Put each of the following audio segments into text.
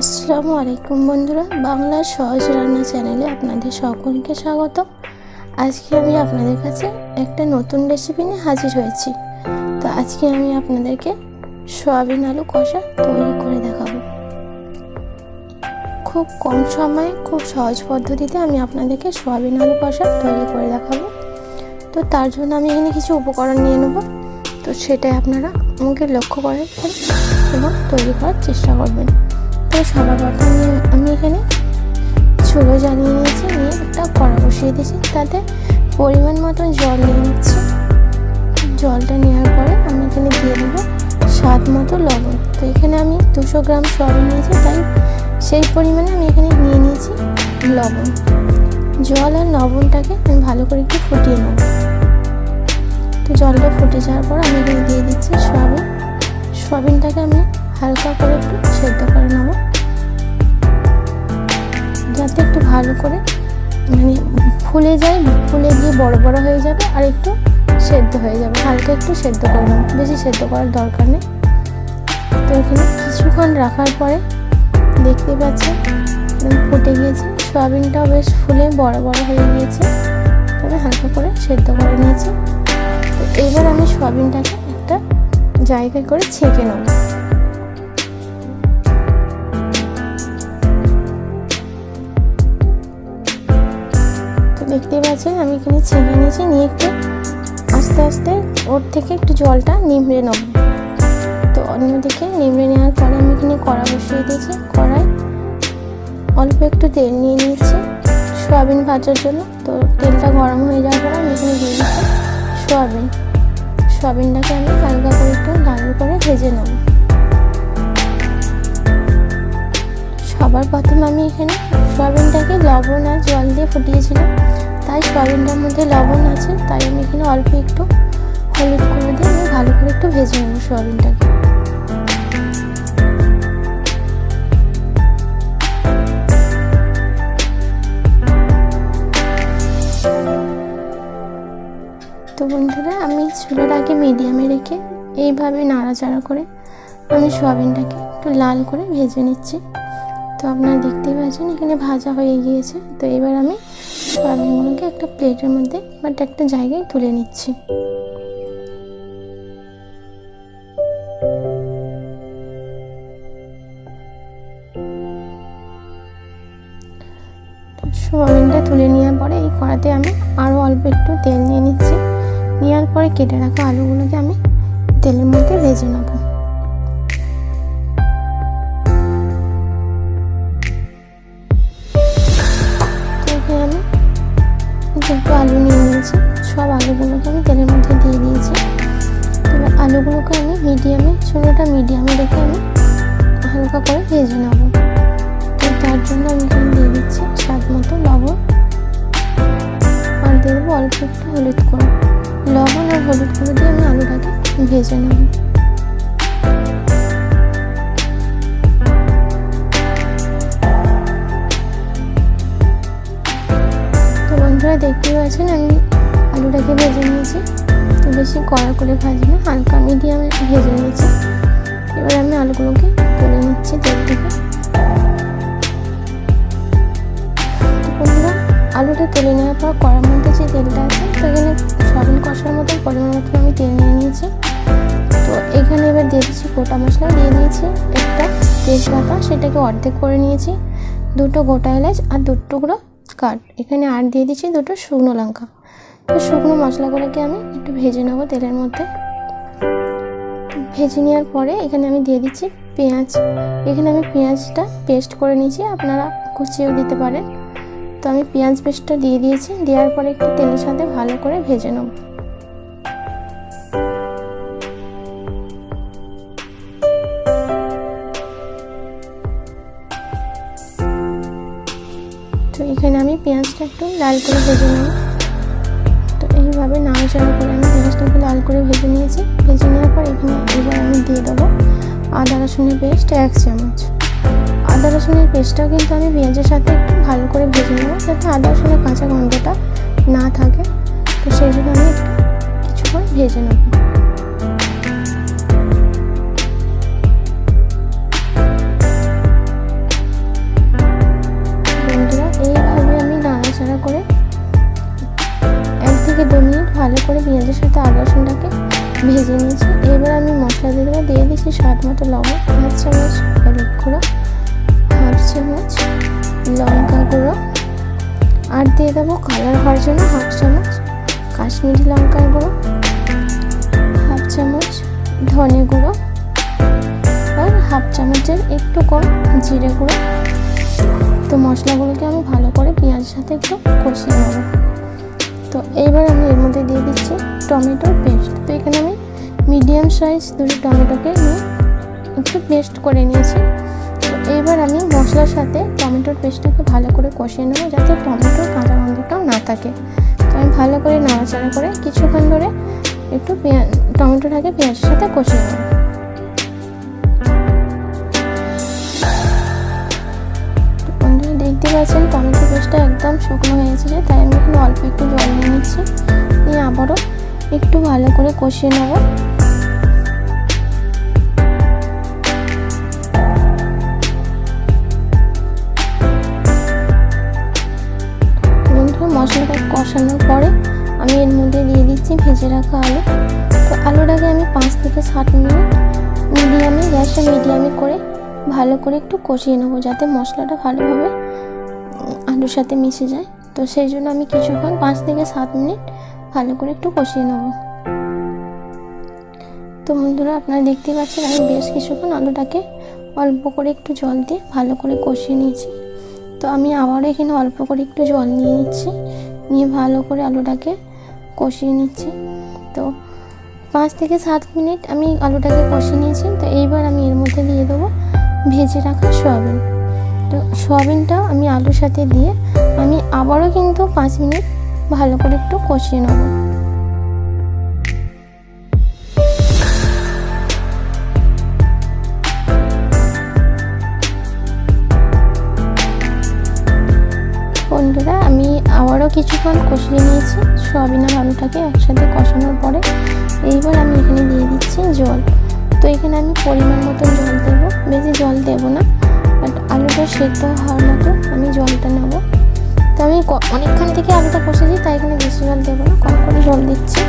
আসসালামু আলাইকুম বন্ধুরা, বাংলা সহজ রান্না চ্যানেলে আপনাদের সকলকে স্বাগত। আজকে আমি আপনাদের কাছে একটা নতুন রেসিপি নিয়ে হাজির হয়েছি। তো আজকে আমি আপনাদেরকে সয়াবিন আলু কষা তৈরি করে দেখাবো। খুব কম সময়ে খুব সহজ পদ্ধতিতে আমি আপনাদেরকে সয়াবিন আলু কষা তৈরি করে দেখাবো। তো তার জন্য আমি এখানে কিছু উপকরণ নিয়ে নেব। তো সেটাই আপনারা আমাকে লক্ষ্য করে এবং তৈরি করার চেষ্টা করবেন। তো সবার প্রথমে আমি এখানে চুলো জ্বালিয়ে নিয়েছি, নিয়ে একটা কড়া বসিয়ে দিয়েছি, তাতে পরিমাণ মতো জল নিয়ে নিচ্ছি। জলটা নেওয়ার পরে আমি এখানে দিয়ে দেবো স্বাদ মতো লবণ। তো এখানে আমি 200 গ্রাম সয়াবিন নিয়েছি, তাই সেই পরিমাণে আমি এখানে নিয়ে নিয়েছি লবণ। জল আর লবণটাকে আমি ভালো করে একটু ফুটিয়ে নেব। তো জলটা ফুটে যাওয়ার পর আমি এখানে দিয়ে দিচ্ছি সয়াবিনটাকে আমি হালকা করে একটু সেদ্ধ করে নেব, যাতে একটু ভালো করে ফুলে যায়, ফুলে গিয়ে বড় বড় হয়ে যাবে আর একটু সেদ্ধ হয়ে যাবে। হালকা একটু সেদ্ধ করে নেব, বেশি সেদ্ধ করার দরকার নেই। তো এখানে কিছুক্ষণ রাখার পরে দেখতে পাচ্ছেন ফুটে গিয়েছে, সয়াবিনটাও বেশ ফুলে বড় বড় হয়ে গিয়েছে, তবে হালকা করে সেদ্ধ করে নিয়েছি। তো এবার আমি সয়াবিনটাকে একটা জায়গায় করে ছেঁকে নেব। দেখতে পাচ্ছেন আমি এখানে ছেঁকে নিয়েছি, নিয়ে একটু আস্তে আস্তে ওর থেকে একটু জলটা নিংড়ে নেব। তো অন্যদিকে নিংড়ে নেওয়ার পরে আমি এখানে কড়া বসিয়ে দিয়েছি। কড়াই অল্প একটু তেল নিয়ে নিয়েছি সয়াবিন ভাজার জন্য। তো তেলটা গরম হয়ে যাওয়ার পরে আমি এখানে দিয়ে দিচ্ছি সয়াবিনটাকে আমি হালকা করে একটু লাল করে ভেজে নেব। সবার প্রথমে আমি এখানে সয়াবিনটাকে লবণ আর জল দিয়ে ফুটিয়েছিলাম, তাই সয়াবিনটার মধ্যে লবণ আছে, তাই আমি এখানে অল্প একটু হলুদ গুঁড়ো দিয়ে আমি ভালো করে একটু ভেজে নেব সয়াবিনটাকে। তো বন্ধুরা, আমি চুলাটাকে মিডিয়ামে রেখে এইভাবে নাড়াচাড়া করে আমি সয়াবিনটাকে একটু লাল করে ভেজে নিচ্ছি। তো আপনারা দেখতেই পাচ্ছেন এখানে ভাজা হয়ে গিয়েছে। তো এবার আমি সয়াবিনগুলোকে একটা প্লেটের মধ্যে বাট একটা জায়গায় তুলে নিচ্ছি। সয়াবিনটা তুলে নেওয়ার পরে এই কড়াতে আমি আরও অল্প একটু তেল নিয়ে নিচ্ছি। নেওয়ার পরে কেটে রাখা আলুগুলোকে আমি তেলের মধ্যে ভেজে নেব। দুটো আলু নিয়ে নিয়েছি, সব আলুগুলোকে আমি তেলের মধ্যে দিয়ে দিয়েছি। এবার আলুগুলোকে আমি চুলাটা মিডিয়ামে রেখে আমি হালকা করে ভেজে নেব। তো তার জন্য আমি এখানে দিয়ে দিচ্ছি স্বাদ মতো লবণ, আর দিয়ে দেবো অল্প একটু হলুদ গুঁড়ো। লবণ আর হলুদ গুঁড়ো দিয়ে আমি আলুটাকে ভেজে নেব। দেখতে পাচ্ছেন আমি আলুটাকে ভেজে নিয়েছি। তো বেশি কড়া করে ভাজি না, হালকা মিডিয়ামে ভেজে নিয়েছি। এবার আমি আলুগুলোকে তুলে নিচ্ছি তেল থেকে। বন্ধুরা, আলুটা তুলে নেওয়ার পর কড়ার মধ্যে যে তেলটা আছে, তো এখানে সয়াবিন কষার মতো পরিমাণ মতো আমি তেল নিয়ে নিয়েছি। তো এখানে এবার দিয়ে দিচ্ছি গোটা মশলা, দিয়ে দিয়েছি একটা তেজপাতা, সেটাকে অর্ধেক করে নিয়েছি, 2টো গোটা এলাচ আর 2 টুকরো কাঠ। এখানে আর দিয়ে দিচ্ছি 2টো শুকনো লঙ্কা। তো শুকনো মশলাগুলোকে আমি একটু ভেজে নেবো তেলের মধ্যে। ভেজে নেওয়ার পরে এখানে আমি দিয়ে দিচ্ছি পেঁয়াজ। এখানে আমি পেঁয়াজটা পেস্ট করে নিয়েছি, আপনারা কুচিয়েও দিতে পারেন। তো আমি পেঁয়াজ পেস্টটা দিয়ে দিয়েছি, দেওয়ার পরে একটু তেলের সাথে ভালো করে ভেজে নেব। তো এখানে আমি পেঁয়াজটা একটু লাল করে ভেজে নেব। তো এইভাবে নাড়াচাড়া করে আমি পেঁয়াজটাকে লাল করে ভেজে নিয়েছি। ভেজে নেওয়ার পর এবার আমি দিয়ে দেবো আদা রসুনের পেস্ট 1 চামচ। আদা রসুনের পেস্টটাও কিন্তু আমি পেঁয়াজের সাথে একটু ভালো করে ভেজে নেব, যাতে আদা রসুনের কাঁচা গন্ধটা না থাকে। তো সেই জন্য আমি একটু কিছুক্ষণ ভেজে নেব। স্বাদ মতো লবণ, হাফ চামচ হলুদ গুঁড়ো, হাফ চামচ লঙ্কা গুঁড়ো, আর দিয়ে দেবো কালার হওয়ার জন্য হাফ চামচ কাশ্মীরি লঙ্কার গুঁড়ো, হাফ চামচ ধনে গুঁড়ো, আর হাফ চামচের একটু কম জিরে গুঁড়ো। তো মশলাগুলোকে আমি ভালো করে পেঁয়াজের সাথে একটু কষিয়ে নেব। তো এইবার আমি এর মধ্যে দিয়ে দিচ্ছি টমেটোর পেস্ট। তো এখানে আমি মিডিয়াম সাইজ দুটো টমেটোকে নিয়ে একটু পেস্ট করে নিয়েছি। তো এইবার আমি মশলার সাথে টমেটোর পেস্টটাকে ভালো করে কষিয়ে নেবো, যাতে টমেটোর কাঁচা গন্ধটাও না থাকে। তো আমি ভালো করে নাড়াচাড়া করে কিছুক্ষণ ধরে একটু টমেটোটাকে পেঁয়াজের সাথে কষিয়ে নেব। দেখতে পাচ্ছেন টমেটো পেস্টটা একদম শুকনো হয়ে গেছে, তাই আমি এখানে অল্প একটু জল নিয়ে নিচ্ছি, নিয়ে আবারও একটু ভালো করে কষিয়ে নেব। মশলাটা কষানোর পরে আমি এর মধ্যে দিয়ে দিচ্ছি ভেজে রাখা আলু। তো আলুটাকে আমি 5 থেকে 7 মিনিট গ্যাসটা মিডিয়ামে করে ভালো করে একটু কষিয়ে নেবো, যাতে মশলাটা ভালোভাবে আলুর সাথে মিশে যায়। তো সেই জন্য আমি কিছুক্ষণ 5 থেকে 7 মিনিট ভালো করে একটু কষিয়ে নেব। তো বন্ধুরা আপনারা দেখতে পাচ্ছেন আমি বেশ কিছুক্ষণ আলুটাকে অল্প করে একটু জল দিয়ে ভালো করে কষিয়ে নিয়েছি। তো আমি আবারও এখানে অল্প করে একটু জল নিয়ে নিচ্ছি, নিয়ে ভালো করে আলুটাকে কষিয়ে নিচ্ছি। তো 5 থেকে 7 মিনিট আমি আলুটাকে কষিয়ে নিয়েছি। তো এইবার আমি এর মধ্যে দিয়ে দেবো ভেজে রাখা সয়াবিন। তো সয়াবিনটা আমি আলুর সাথে দিয়ে আমি আবারও কিন্তু 5 মিনিট ভালো করে একটু কষিয়ে নেব। বন্ধুরা আমি আবারও কিছুক্ষণ কষিয়ে নিয়েছি সয়াবিন আর আলুটাকে একসাথে কষানোর পরে। এইবার আমি এখানে দিয়ে দিচ্ছি জল। তো এখানে আমি পরিমাণ মতো জল দেবো, বেশি জল দেবো না, বাট আলুটা সেদ্ধ হওয়ার মতো আমি জলটা নেব। তো আমি অনেকক্ষণ থেকে আলুটা কষেছি, তাই এখানে বেশি জল দেবো না, কম করে জল দিচ্ছি।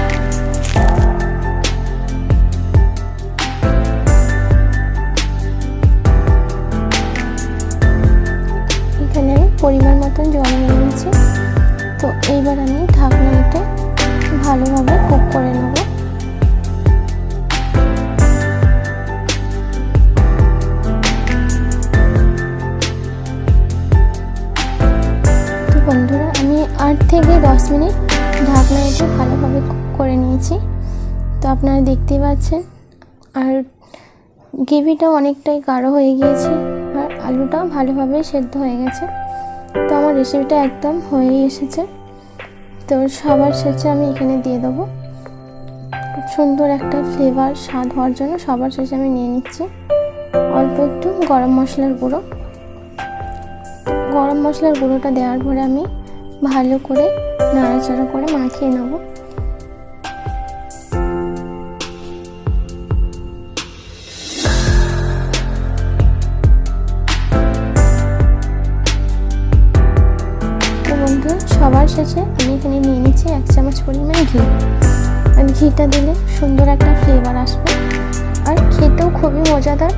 এখানে আমি পরিমাণ মতন জল নিয়ে নিয়েছি। তো এইবার আমি ঢাকনাটা ভালোভাবে কুক করে নেব। তো বন্ধুরা আমি 8 থেকে 10 মিনিট ঢাকনাটা ভালোভাবে কুক করে নিয়েছি। তো আপনারা দেখতেই পাচ্ছেন, আর গ্রেভিটা অনেকটাই গাঢ় হয়ে গিয়েছে, আর আলুটাও ভালোভাবে সেদ্ধ হয়ে গেছে। তো আমার রেসিপিটা একদম হয়ে এসেছে। তো সবার শেষে আমি এখানে দিয়ে দেবো সুন্দর একটা ফ্লেভার স্বাদ হওয়ার জন্য সবার শেষে আমি নিয়ে নিচ্ছি অল্প একটু গরম মশলার গুঁড়ো। গরম মশলার গুঁড়োটা দেওয়ার পরে আমি ভালো করে নাড়াচাড়া করে মাখিয়ে নেব। সবার শেষে আমি এখানে নিয়ে নিচ্ছি 1 চামচ পরিমাণ ঘি। আর ঘিটা দিলে সুন্দর একটা ফ্লেভার আসবে, আর খেতেও খুবই মজাদার।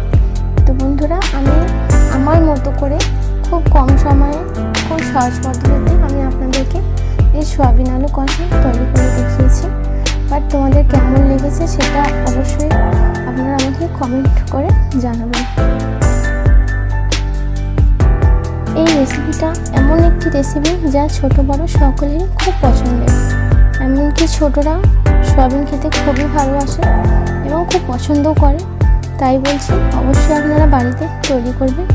তো বন্ধুরা আমি আমার মতো করে খুব কম সময়ে খুব সহজ পদ্ধতিতে আমি আপনাদেরকে এই সয়াবিন আলু কষা তৈরি করে দেখিয়েছি। বাট তোমাদের কেমন লেগেছে সেটা অবশ্যই আপনারা আমাকে কমেন্ট করে জানাবেন। এই রেসিপিটা এমন একটি রেসিপি যা ছোট বড় সকলেরই খুব পছন্দের। এমনকি ছোটরা সয়াবিন খেতে খুবই ভালোবাসে এবং খুব পছন্দও করে। তাই বলছি অবশ্যই আপনারা বাড়িতে তৈরি করবেন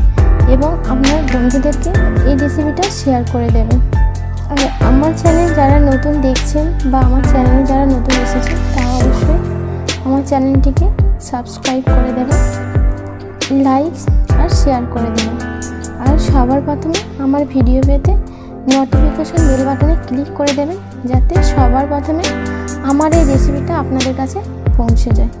এবং আপনার বন্ধুদেরকে এই রেসিপিটা শেয়ার করে দেবেন। আর আমার চ্যানেল যারা নতুন দেখছেন বা আমার চ্যানেলে যারা নতুন এসেছেন তারা অবশ্যই আমার চ্যানেলটিকে সাবস্ক্রাইব করে দেবেন, লাইক আর শেয়ার করে দেবেন। আর সবার প্রথমে আমার ভিডিও পেতে নোটিফিকেশন বেল বাটনে ক্লিক করে দেবেন, যাতে সবার প্রথমে আমার এই রেসিপিটা আপনাদের কাছে পৌঁছে যায়।